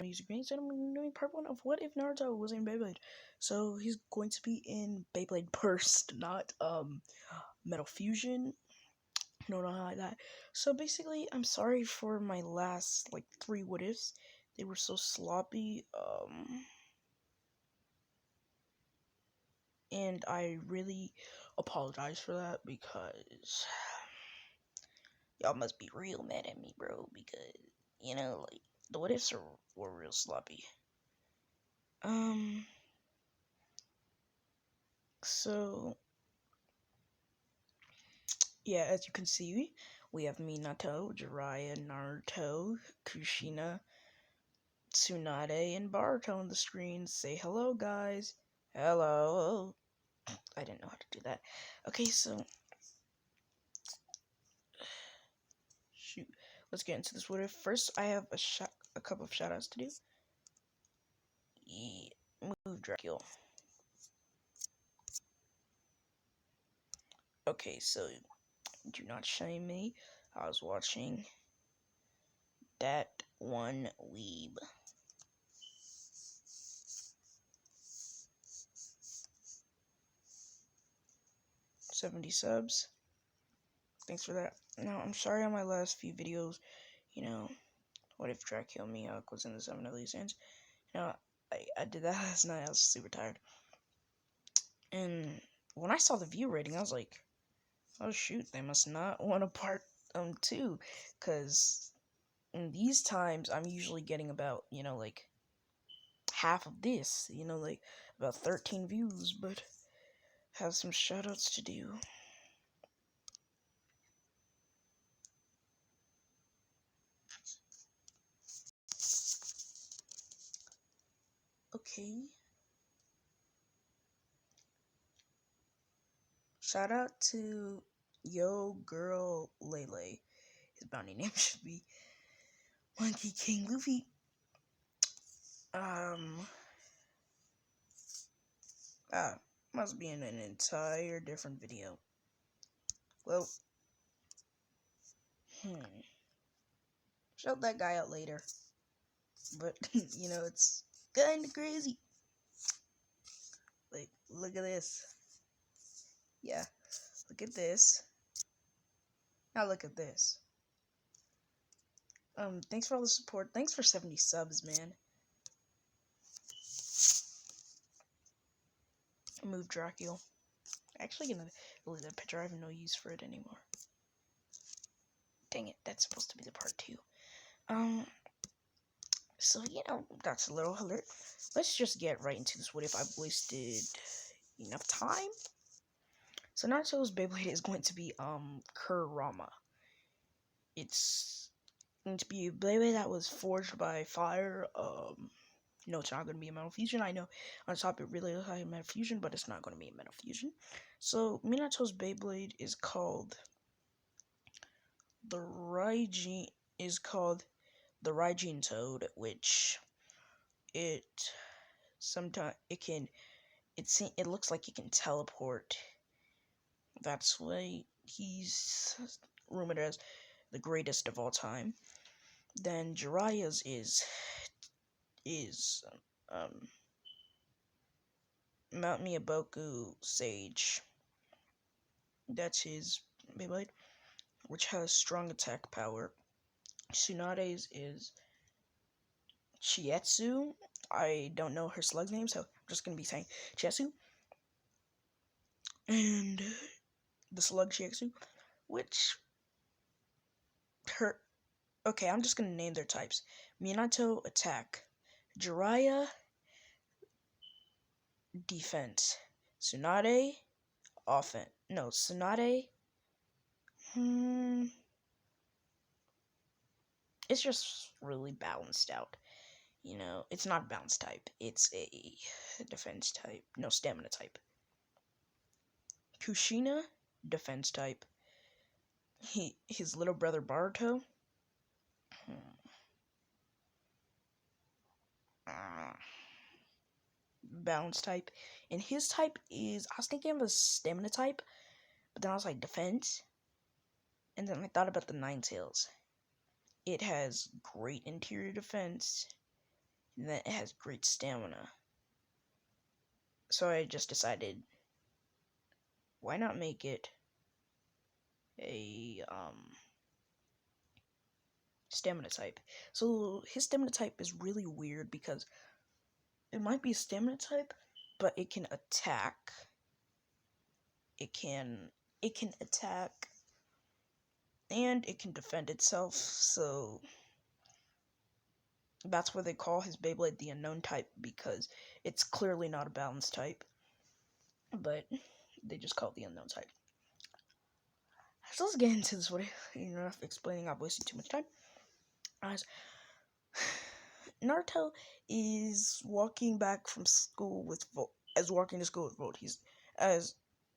Music Games, and I'm doing part 1 of What If Naruto was in Beyblade. So he's going to be in Beyblade Burst, not Metal Fusion. No, not like that. So basically, I'm sorry for my last like 3 what ifs. They were so sloppy. And I really apologize for that because y'all must be real mad at me, bro. Because like the what ifs were real sloppy. So yeah, as you can see, we have Minato, Jiraiya, Naruto, Kushina, Tsunade, and Baruto on the screen. Say hello, guys. Hello. I didn't know how to do that. Okay, so shoot. Let's get into this. What if first I have a couple of shoutouts to do. Yeah, move Dracula. Okay, so do not shame me. I was watching that one weeb. 70 subs. Thanks for that. Now, I'm sorry on my last few videos, what if Dracula Mihawk was in the 7 of these ends? I did that last night. I was super tired. And when I saw the view rating, I was like, oh shoot, they must not want a part 2. Because in these times, I'm usually getting about, like half of this, like about 13 views, but have some shoutouts to do. Okay. Shout out to Yo Girl Lele. His bounty name should be Monkey King Luffy. Must be in an entire different video. Well, shout that guy out later. But, it's kinda crazy. Like, look at this. Yeah, look at this. Now look at this. Thanks for all the support. Thanks for 70 subs, man. Move Dracula. Actually gonna delete that picture. I have no use for it anymore. Dang it, that's supposed to be the part 2. So that's a little alert. Let's just get right into this. What if I've wasted enough time? So Naruto's Beyblade is going to be Kurama. It's going to be a Beyblade that was forged by fire. No, it's not going to be a Metal Fusion. I know on top it really looks like a Metal Fusion, but it's not going to be a Metal Fusion. So Minato's Beyblade is called the Raijin Toad, which it looks like it can teleport. That's why he's rumored as the greatest of all time. Then Jiraiya's is Mount Miyaboku Sage. That's his Beyblade, which has strong attack power. Tsunade's is Chietsu. I don't know her slug name, so I'm just gonna be saying Chietsu. And the slug Chietsu, which okay, I'm just gonna name their types. Minato attack, Jiraiya defense, Tsunade offense. No, Tsunade. It's just really balanced out. It's not bounce type. It's a defense type. No, stamina type. Kushina, defense type. His little brother Baruto. Balance type. And his type is, I was thinking of a stamina type, but then I was like, defense. And then I thought about the Ninetales. It has great interior defense and then it has great stamina. So I just decided, why not make it a stamina type? So his stamina type is really weird because it might be a stamina type, but it can attack. It can attack and it can defend itself. So that's why they call his Beyblade the unknown type, because it's clearly not a balanced type, but they just call it the unknown type. So let's get into this video. Enough explaining, I've wasted too much time. As Naruto is walking back from school with Volt, walking to school with Volt.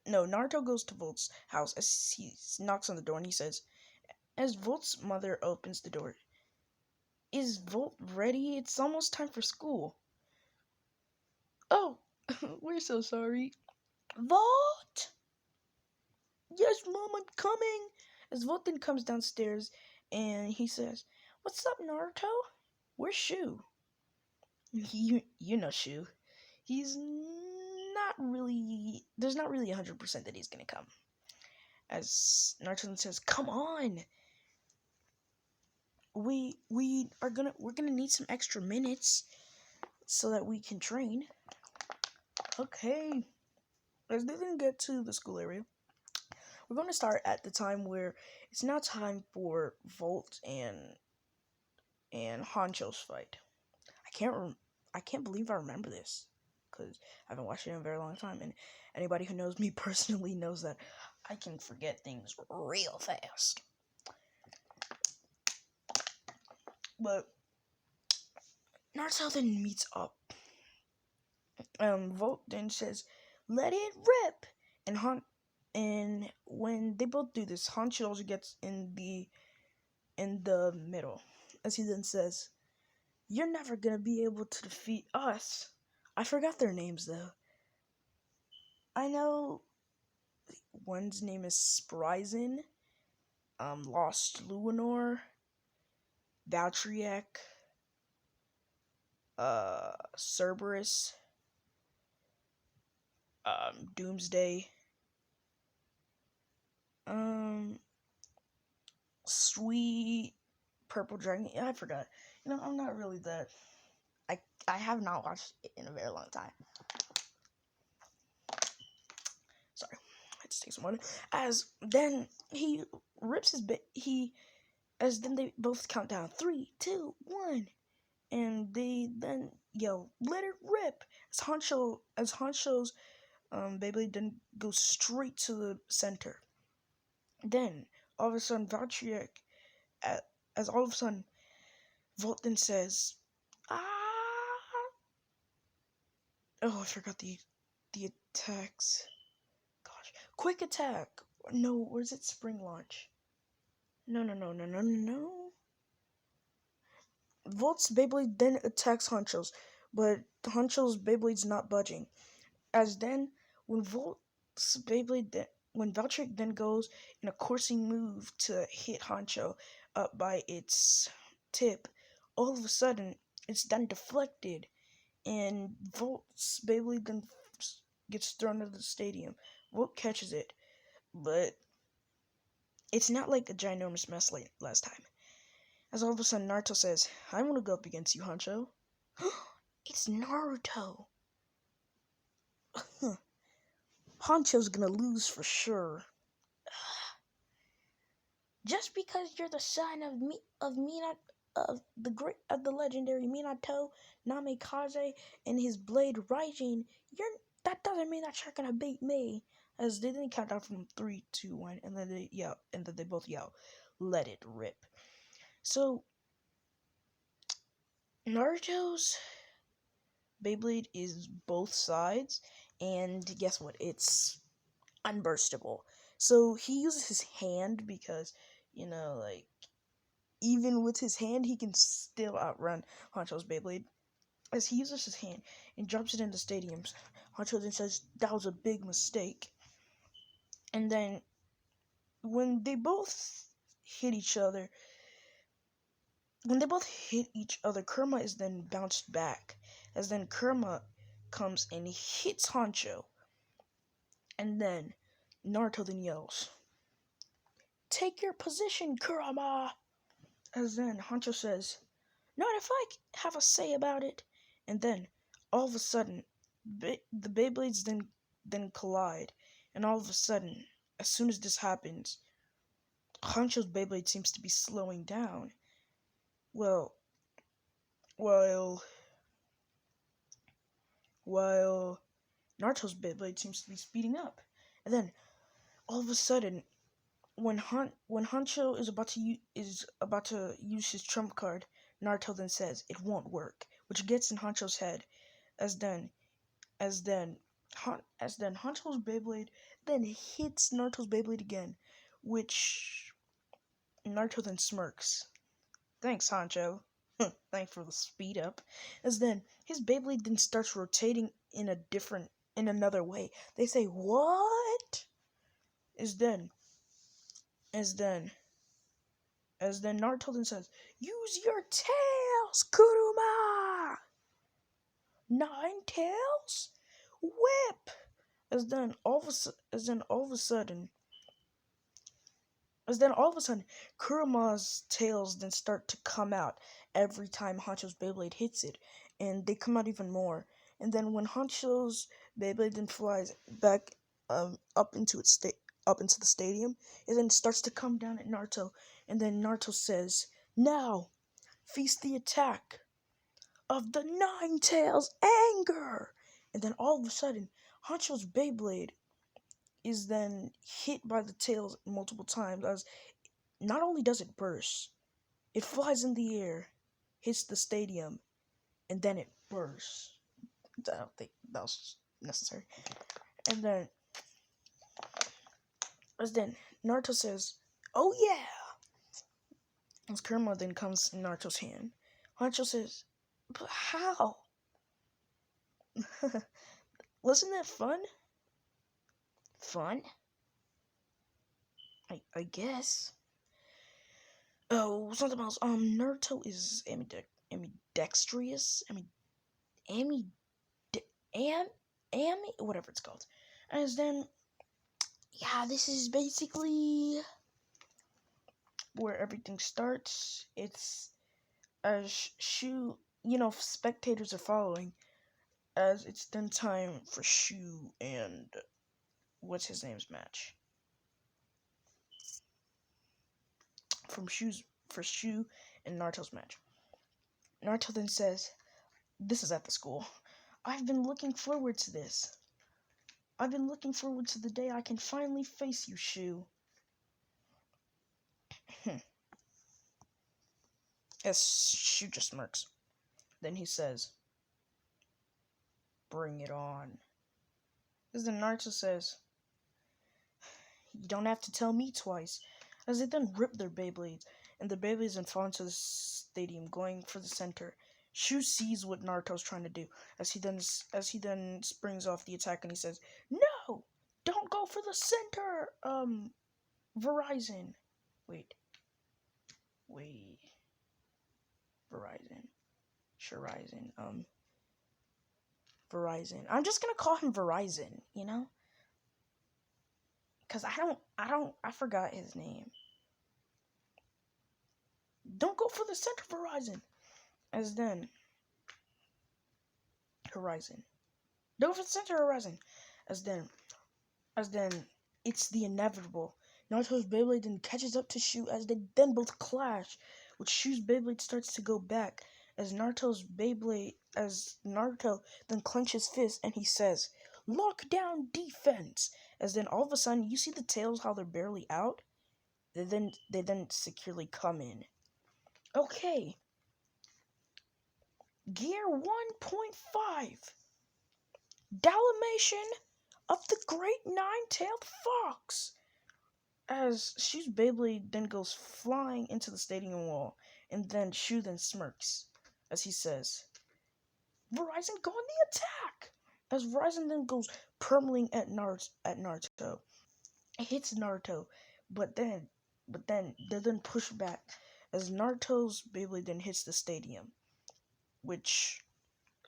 Naruto goes to Volt's house as he knocks on the door and he says, as Volt's mother opens the door, is Volt ready? It's almost time for school. Oh, we're so sorry. Volt! Yes, Mom, I'm coming! As Volt then comes downstairs and he says, what's up, Naruto? Where's Shu? You know Shu. He's not really... There's not really 100% that he's gonna come. As Naruto says, come on! We're gonna need some extra minutes so that we can train. Okay. As they then get to the school area, we're going to start at the time where it's now time for Volt and Honcho's fight. I can't believe I remember this, because I haven't watched it in a very long time, and anybody who knows me personally knows that I can forget things real fast. But Naruto then meets up. Volt then says, "Let it rip," and when they both do this, Honcho also gets in the middle, as he then says, "You're never gonna be able to defeat us." I forgot their names though. I know one's name is Spryzen, Lost Luinor, Valtryek, Cerberus, Doomsday, Sweet Purple Dragon. I forgot. I'm not really that. I have not watched it in a very long time. Sorry, I had to take some water. As then he rips his bit. As then they both count down 3, 2, 1, and they then yell, "Let it rip!" As Honcho's Beyblade then goes straight to the center. Then all of a sudden, Volt then says, "Ah!" Oh, I forgot the attacks. Gosh, quick attack. No, or is it spring launch? No. Volt's Beyblade then attacks Honcho's, but Honcho's Beyblade's not budging. As then, when Valtryek then goes in a coursing move to hit Honcho up by its tip, all of a sudden, it's then deflected, and Volt's Beyblade then gets thrown out of the stadium. Volt catches it, but it's not like a ginormous mess like last time. As all of a sudden, Naruto says, "I want to go up against you, Honcho." It's Naruto. Honcho's gonna lose for sure. Just because you're the son of the legendary Minato Namikaze and his blade Raijin, that doesn't mean that you're gonna beat me. As they didn't count down from 3, 2, 1, and then they both yell, "Let it rip." So Naruto's Beyblade is both sides, and guess what? It's unburstable. So he uses his hand because, even with his hand, he can still outrun Honcho's Beyblade. As he uses his hand and drops it into stadiums, Honcho then says, "That was a big mistake." And then, when they both hit each other, When they both hit each other, Kurama is then bounced back, as then Kurama comes and hits Honcho, and then Naruto then yells, "Take your position, Kurama!" As then Honcho says, "Not if I have a say about it." And then, all of a sudden, the Beyblades then collide, and all of a sudden, as soon as this happens, Honcho's Beyblade seems to be slowing down. Well, while while Naruto's Beyblade seems to be speeding up, and then all of a sudden, when Honcho is about to use his trump card, Naruto then says it won't work, which gets in Honcho's head, as then Honcho's Beyblade then hits Naruto's Beyblade again, which Naruto then smirks. "Thanks, Honcho." Thanks for the speed up. As then his Beyblade then starts rotating in another way. They say, "What?" As then as then as then Naruto then says, "Use your tails, Kuruma! Nine tails? Whip!" As then all of a sudden Kuruma's tails then start to come out every time Honcho's Beyblade hits it, and they come out even more. And then when Honcho's Beyblade then flies back up into the stadium, it then starts to come down at Naruto, and then Naruto says, "Now, feast the attack of the Nine Tails Anger!" And then all of a sudden, Honcho's Beyblade is then hit by the tails multiple times, as not only does it burst, it flies in the air, hits the stadium, and then it bursts. I don't think that was necessary. And then, Naruto says, "Oh yeah!" As Kurama then comes in Naruto's hand, Naruto says, "But how?" Wasn't that fun? Fun? I guess. Oh, something else. Naruto is ambidextrous. Whatever it's called. As then, yeah, this is basically where everything starts. It's as spectators are following, as it's then time for Shu and what's his name's match. For Shu and Naruto's match. Naruto then says, "This is at the school. I've been looking forward to this. I've been looking forward to the day I can finally face you, Shu." As Shu just smirks. Then he says, "Bring it on." As then Naruto says, "You don't have to tell me twice." As they then rip their Beyblades, and the Beyblades then fall into the stadium, going for the center. Shu sees what Naruto's trying to do, as he then springs off the attack, and he says, "No! Don't go for the center! Verizon. Wait. Verizon. Shirizon. Verizon. I'm just gonna call him Verizon, Because I forgot his name. Don't go for the center, Verizon. As then, Horizon. Don't go for the center, Horizon. As then, it's the inevitable. Naruto's Beyblade then catches up to Shu, as they then both clash, which Shu's Beyblade starts to go back, as Naruto then clenches fist, and he says, "Lockdown defense." As then all of a sudden, you see the tails, how they're barely out? They then securely come in. Okay. Gear 1.5. Dalmatian of the Great Nine-Tailed Fox. As Shu's Beyblade then goes flying into the stadium wall, and then Shu then smirks, as he says, "Verizon, go on the attack!" As Verizon then goes pummeling at Naruto. It hits Naruto, but then they're then pushed back, as Naruto's Beyblade then hits the stadium, which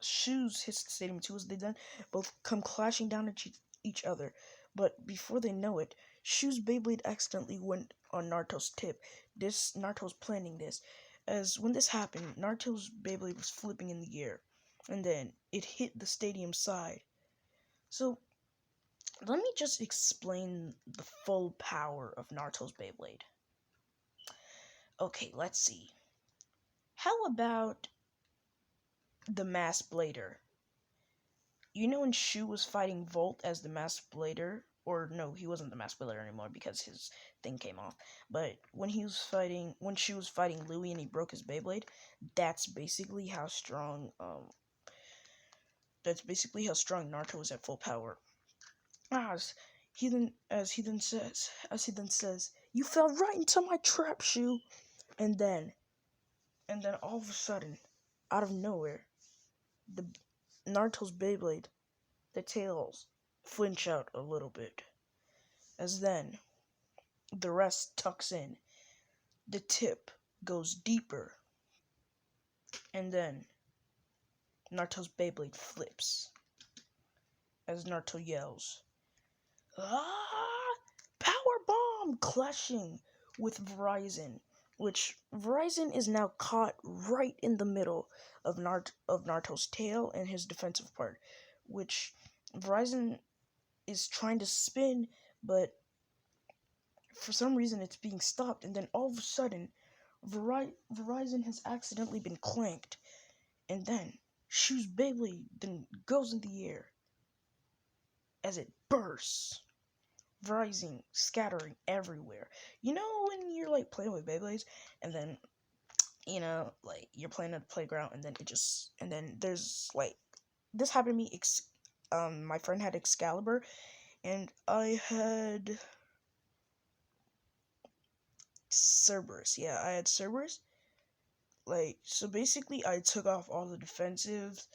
Shu's hits the stadium too as they then both come clashing down at each other. But before they know it, Shu's Beyblade accidentally went on Naruto's tip. Naruto's planning this. As when this happened, Naruto's Beyblade was flipping in the air, and then it hit the stadium side. So, let me just explain the full power of Naruto's Beyblade. Okay, let's see. How about the Mass Blader? You know when Shu was fighting Volt as the Mass Blader, or no, he wasn't the Mass Blader anymore because his thing came off. But when Shu was fighting Louie and he broke his Beyblade, that's basically how strong Naruto was at full power. As he then says, "You fell right into my trap, Shu." And then all of a sudden, out of nowhere, the Naruto's Beyblade, the tails flinch out a little bit. As then, the rest tucks in. The tip goes deeper. And then, Naruto's Beyblade flips. As Naruto yells, "Ah! Power bomb!" clashing with Verizon. Which Verizon is now caught right in the middle of Naruto's tail and his defensive part. Which Verizon is trying to spin, but for some reason it's being stopped, and then all of a sudden Verizon has accidentally been clanked, and then Shu's Beyblade then goes in the air as it bursts, Verizon scattering everywhere. You know when you're like playing with Beyblades and then like you're playing at the playground and then there's like this happened to me. My friend had Excalibur and I had Cerberus. Yeah, I had Cerberus. Like, so basically I took off all the defensives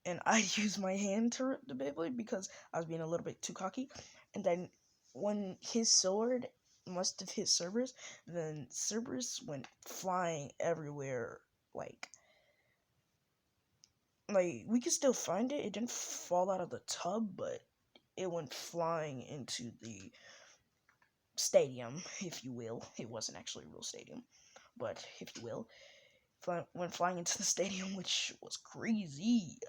and I used my hand to rip the Beyblade because I was being a little bit too cocky. And then when his sword must have hit Cerberus, then Cerberus went flying everywhere. Like we could still find it. It didn't fall out of the tub, but it went flying into the stadium, if you will. It wasn't actually a real stadium, but if you will, went flying into the stadium, which was crazy.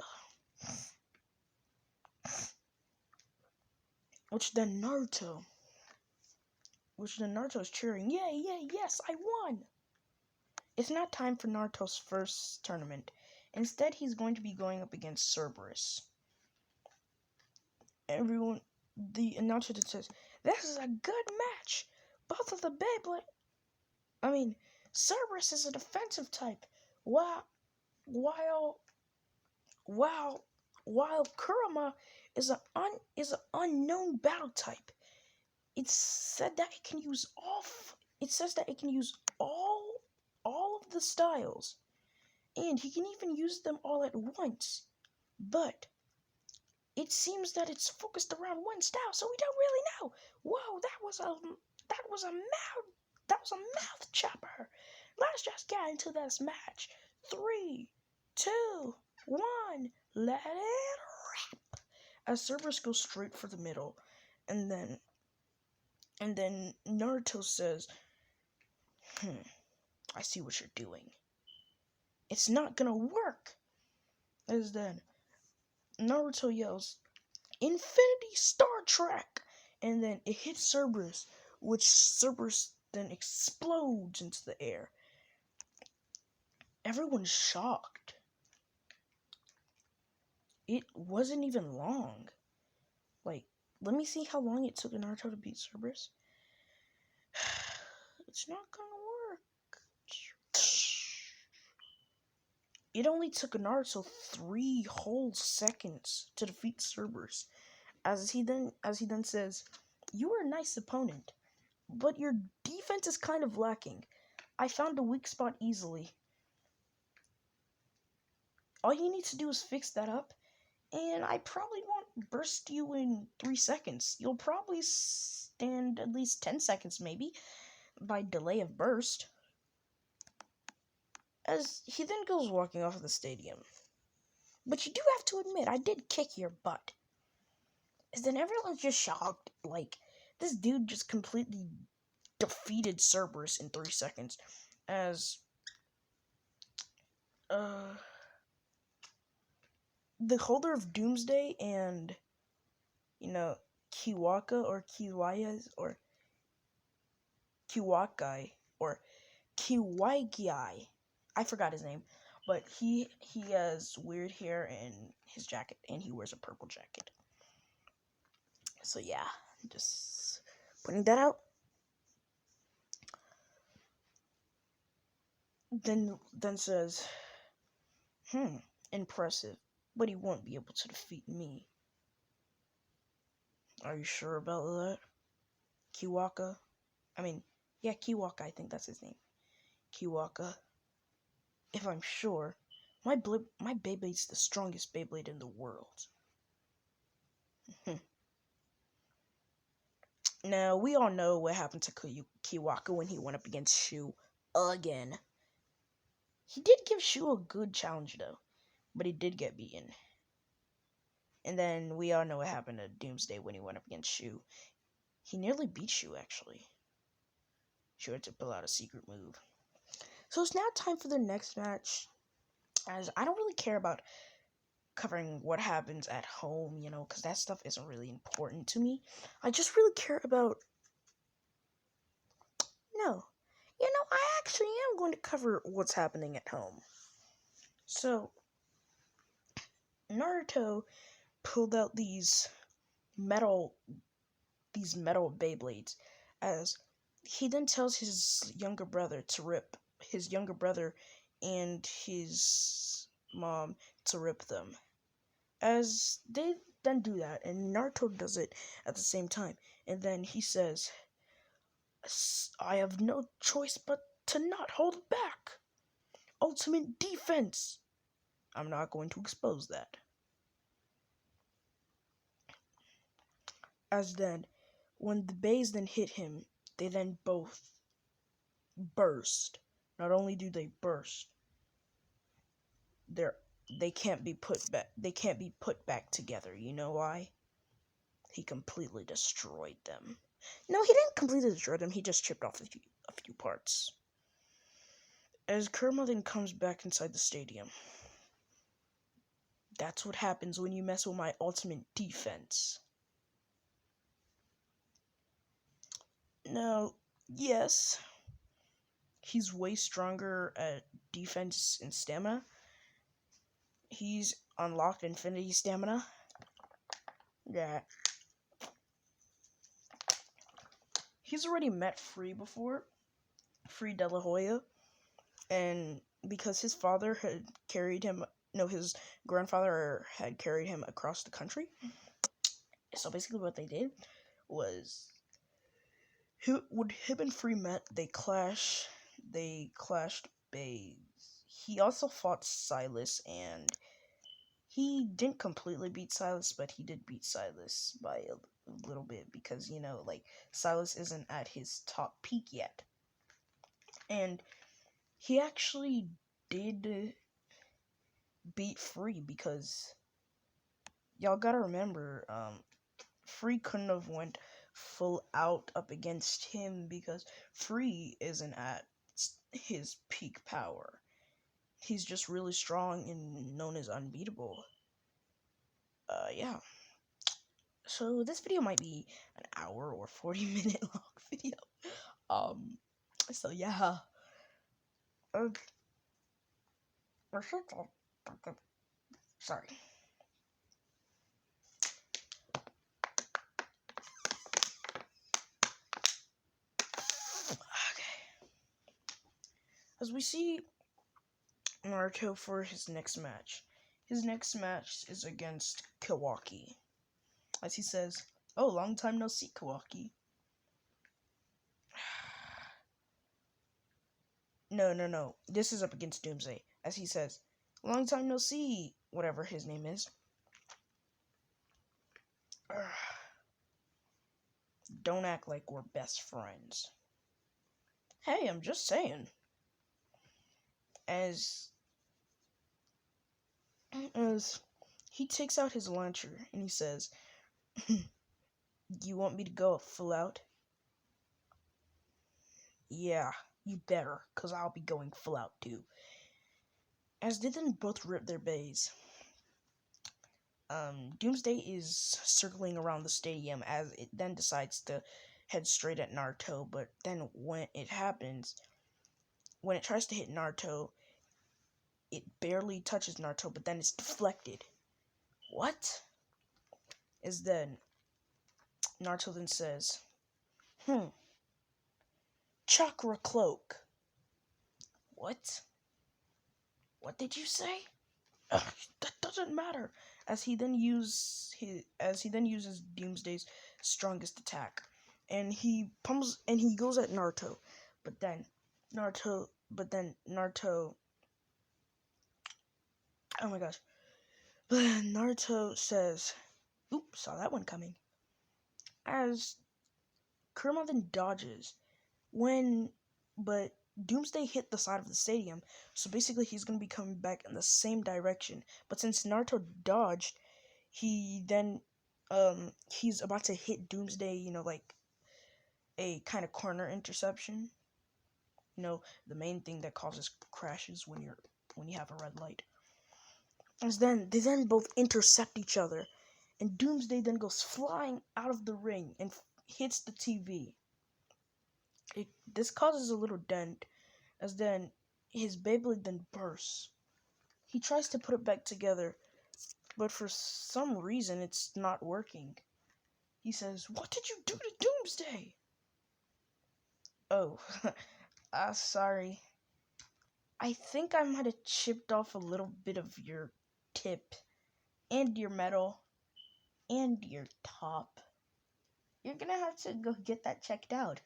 Which then Naruto is cheering, "Yay, yay, yes, I won!" It's not time for Naruto's first tournament. Instead, he's going to be going up against Cerberus. The announcer says, "This is a good match. Both of the Cerberus is a defensive type, while Kurama is an unknown battle type. It says that it can use all of the styles, and he can even use them all at once. But it seems that it's focused around one style, so we don't really know." Whoa, that was a mouth chopper. Let's just get into this match. 3, 2, 1, let it rip. As Cerberus goes straight for the middle, and then Naruto says, "I see what you're doing. It's not gonna work." As then Naruto yells, "Infinity Star Trek!" And then it hits Cerberus, which Cerberus then explodes into the air. Everyone's shocked. It wasn't even long. Like, let me see how long it took Naruto to beat Cerberus. It's not gonna work. It only took Naruto 3 whole seconds to defeat Cerberus. As he then says, "You are a nice opponent, but your defense is kind of lacking. I found a weak spot easily. All you need to do is fix that up, and I probably won't burst you in 3 seconds. You'll probably stand at least 10 seconds maybe, by delay of burst." As he then goes walking off of the stadium. But you do have to admit, I did kick your butt. As then everyone's just shocked. Like, this dude just completely defeated Cerberus in 3 seconds. As, the holder of Doomsday and, Kiwaka or Kiwayas or Kiwakai or Kiwaigai. I forgot his name. But he has weird hair and his jacket, and he wears a purple jacket. So yeah, just putting that out. Then says, impressive, but he won't be able to defeat me. Are you sure about that? Kiwaka? Kiwaka, I think that's his name. Kiwaka. If I'm sure, my Beyblade's the strongest Beyblade in the world. Now, we all know what happened to Kiwaka when he went up against Shu again. He did give Shu a good challenge, though, but he did get beaten. And then we all know what happened to Doomsday when he went up against Shu. He nearly beat Shu, actually. Shu had to pull out a secret move. So it's now time for the next match, as I don't really care about covering what happens at home, because that stuff isn't really important to me. I just really care about... I actually am going to cover what's happening at home. So, Naruto pulled out these metal Beyblades, as he then tells his younger brother and his mom to rip them. As they then do that, and Naruto does it at the same time, and then he says, I have no choice but to not hold back. Ultimate defense. I'm not going to expose that. As then, when the bays then hit him, they then both burst. Not only do they burst, they can't be put back. They can't be put back together. You know why? He completely destroyed them. No, he didn't completely destroy them. He just chipped off a few parts. As Kurama then comes back inside the stadium. That's what happens when you mess with my ultimate defense. Now, yes, he's way stronger at defense and stamina. He's unlocked infinity stamina. Yeah. He's already met Free before. Free De La Hoya. And because his father had carried him... No, his grandfather had carried him across the country. So basically what they did was... When him and Free met, they clashed bays. He also fought Silas, and he didn't completely beat Silas, but he did beat Silas by a little bit, because, Silas isn't at his top peak yet. And he actually did beat Free, because y'all gotta remember, Free couldn't have went full out up against him, because Free isn't at his peak power. He's just really strong and known as unbeatable. Yeah. So this video might be an hour or 40-minute long video. So yeah. Sorry. Okay. As we see Naruto for his next match. His next match is against Kawaki. As he says, oh, long time no see, Kawaki. No. This is up against Doomsday. As he says, long time no see, whatever his name is. Don't act like we're best friends. Hey, I'm just saying. as as he takes out his launcher and he says, "You want me to go full out?" "Yeah, you better, 'cause I'll be going full out too." As they then both rip their bays, Doomsday is circling around the stadium as it then decides to head straight at Naruto, but then when it tries to hit Naruto, it barely touches Naruto, but then it's deflected. What? Is then Naruto then says, Chakra Cloak. What? What did you say? Ugh, that doesn't matter. As he then uses Doomsday's strongest attack, and he goes at Naruto, but then Naruto, oh my gosh, but then Naruto says, "Oops, saw that one coming." As Kurama then dodges, but Doomsday hit the side of the stadium, so basically he's going to be coming back in the same direction. But since Naruto dodged, he then, he's about to hit Doomsday, like a kind of corner interception. The main thing that causes crashes when you have a red light. As then, they then both intercept each other, and Doomsday then goes flying out of the ring and hits the TV. This causes a little dent, as then his Beyblade then bursts. He tries to put it back together, but for some reason it's not working. He says, "What did you do to Doomsday?" "Oh, sorry. I think I might have chipped off a little bit of your tip, and your metal, and your top. You're gonna have to go get that checked out."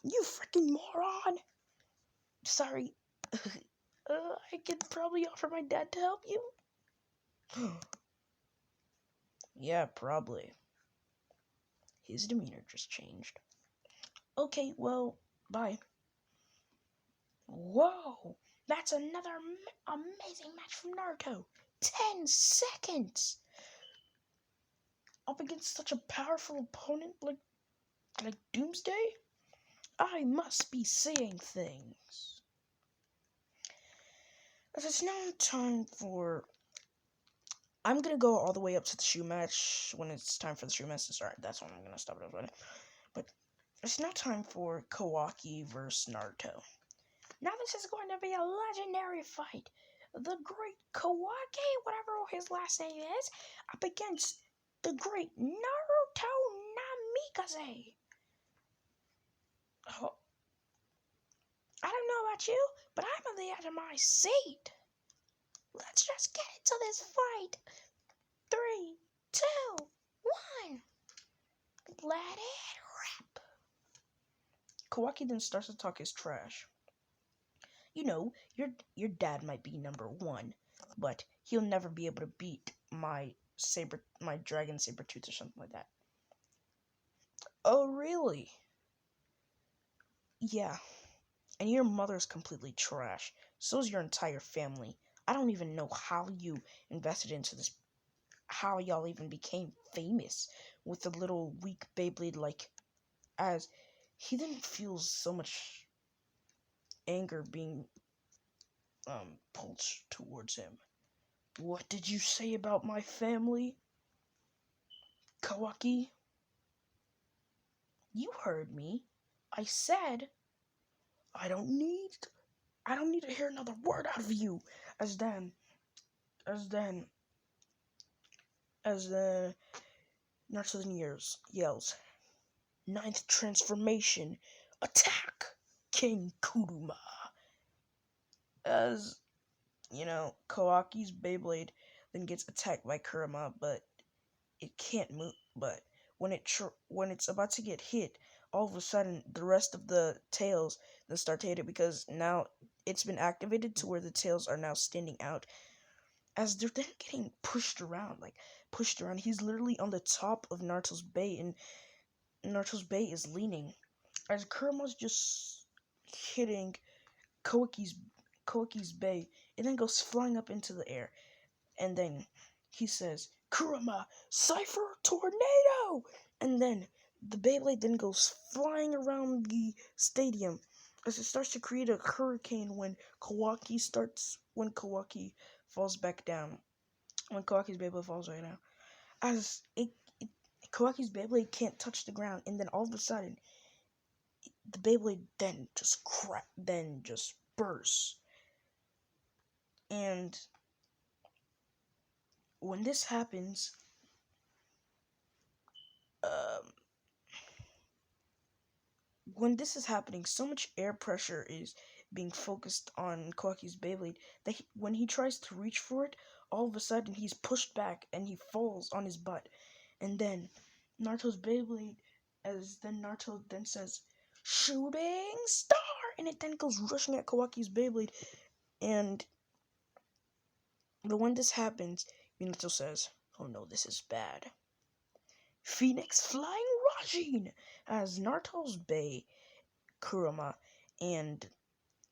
You freaking moron! Sorry. I could probably offer my dad to help you. Yeah, probably. His demeanor just changed. Okay, well, bye. Whoa! That's another amazing match from Naruto. 10 seconds! Up against such a powerful opponent like Doomsday? I must be seeing things. As it's now time for... I'm gonna go all the way up to the shoe match when it's time for the shoe match to start. That's when I'm gonna stop it already. But it's now time for Kawaki versus Naruto. Now this is going to be a legendary fight. The great Kawaki, whatever his last name is, up against the great Naruto Namikaze. Oh, I don't know about you, but I'm on the edge of my seat. Let's just get into this fight. 3, 2, 1. Let it rip. Kawaki then starts to talk his trash. Your dad might be number 1, but he'll never be able to beat my dragon saber tooth or something like that. Oh, really? Yeah. And your mother's completely trash. So's your entire family. I don't even know how you invested into this, how y'all even became famous with a little weak Beyblade as he then feels so much anger being pulled towards him. What did you say about my family, Kawaki? You heard me. I said I don't need to hear another word out of you. As the Naruto then yells, "Ninth transformation, attack, King Kuruma." As Kawaki's Beyblade then gets attacked by Kurama, but it can't move. But when it's about to get hit, all of a sudden the rest of the tails then start to hit it, because now it's been activated to where the tails are now standing out. As they're then getting pushed around. He's literally on the top of Naruto's Bay, and Naruto's Bay is leaning. As Kurama's just hitting Kawaki's Koki's Bay, it then goes flying up into the air. And then he says, Kurama, Cypher Tornado! And then the Beyblade then goes flying around the stadium as it starts to create a hurricane when Kawaki falls back down. When Kawaki's Beyblade falls right now. As Kawaki's Beyblade can't touch the ground, and then all of a sudden, the Beyblade then just bursts. And when this happens, when this is happening, so much air pressure is being focused on Kawaki's Beyblade that when he tries to reach for it, all of a sudden he's pushed back and he falls on his butt. And then Naruto's Beyblade, Naruto then says, Shooting Star! And it then goes rushing at Kawaki's Beyblade. And when this happens, Minato says, oh no, this is bad. Phoenix Flying Rajin! As Naruto's Bay, Kurama, and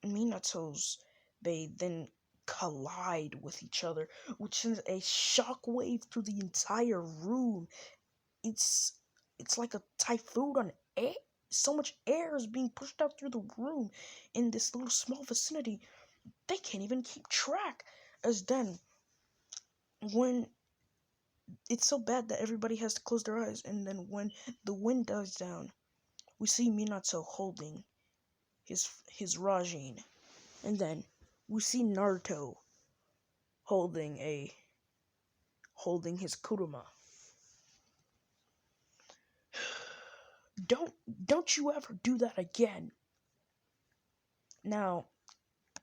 Minato's Bay then collide with each other, which sends a shockwave through the entire room. It's like a typhoon on air. So much air is being pushed out through the room in this little small vicinity. They can't even keep track. As then, when it's so bad that everybody has to close their eyes, and then when the wind dies down, we see Minato holding his Rajin, and then we see Naruto holding his Kurama. Don't you ever do that again. Now,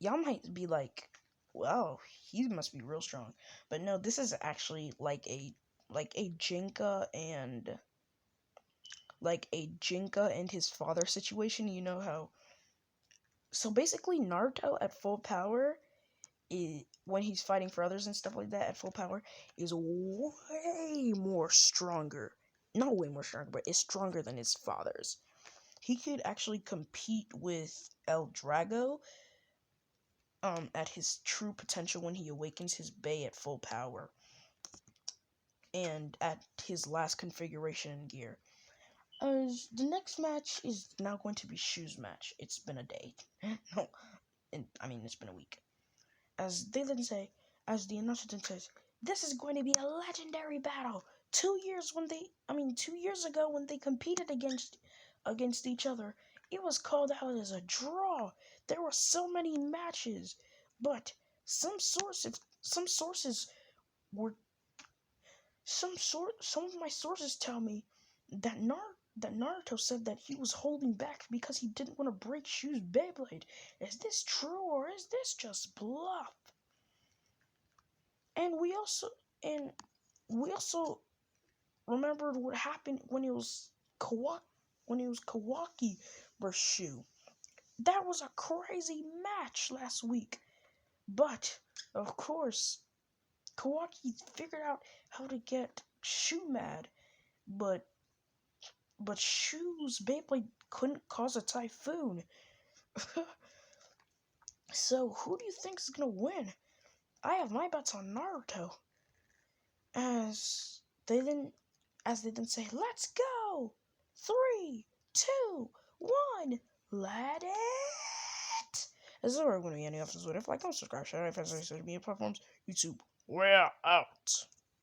y'all might be like, well, he must be real strong. But no, this is actually like a Jinka and his father situation. You know how. So basically, Naruto at full power, when he's fighting for others and stuff like that at full power, is way more stronger. Not way more stronger, but is stronger than his father's. He could actually compete with El Drago at his true potential when he awakens his Bay at full power. And at his last configuration in gear. The next match is now going to be Shu's match. It's been a day. No, it's been a week. As the announcer then says, this is going to be a legendary battle. 2 years ago when they competed against each other, it was called out as a draw. There were so many matches, but some of my sources tell me that Naruto said that he was holding back because he didn't want to break Shu's Beyblade. Is this true or is this just bluff? And we also remembered what happened when it was Kawaki versus Shu. That was a crazy match last week. But of course, Kawaki figured out how to get Shu mad, but Shu's Beyblade couldn't cause a typhoon. So who do you think is gonna win? I have my bets on Naruto. As they then say, let's go! 3, 2, 1, let it! This is where we're going to be ending off this video. If you like, comment, subscribe, share, and social media platforms, YouTube. We're out.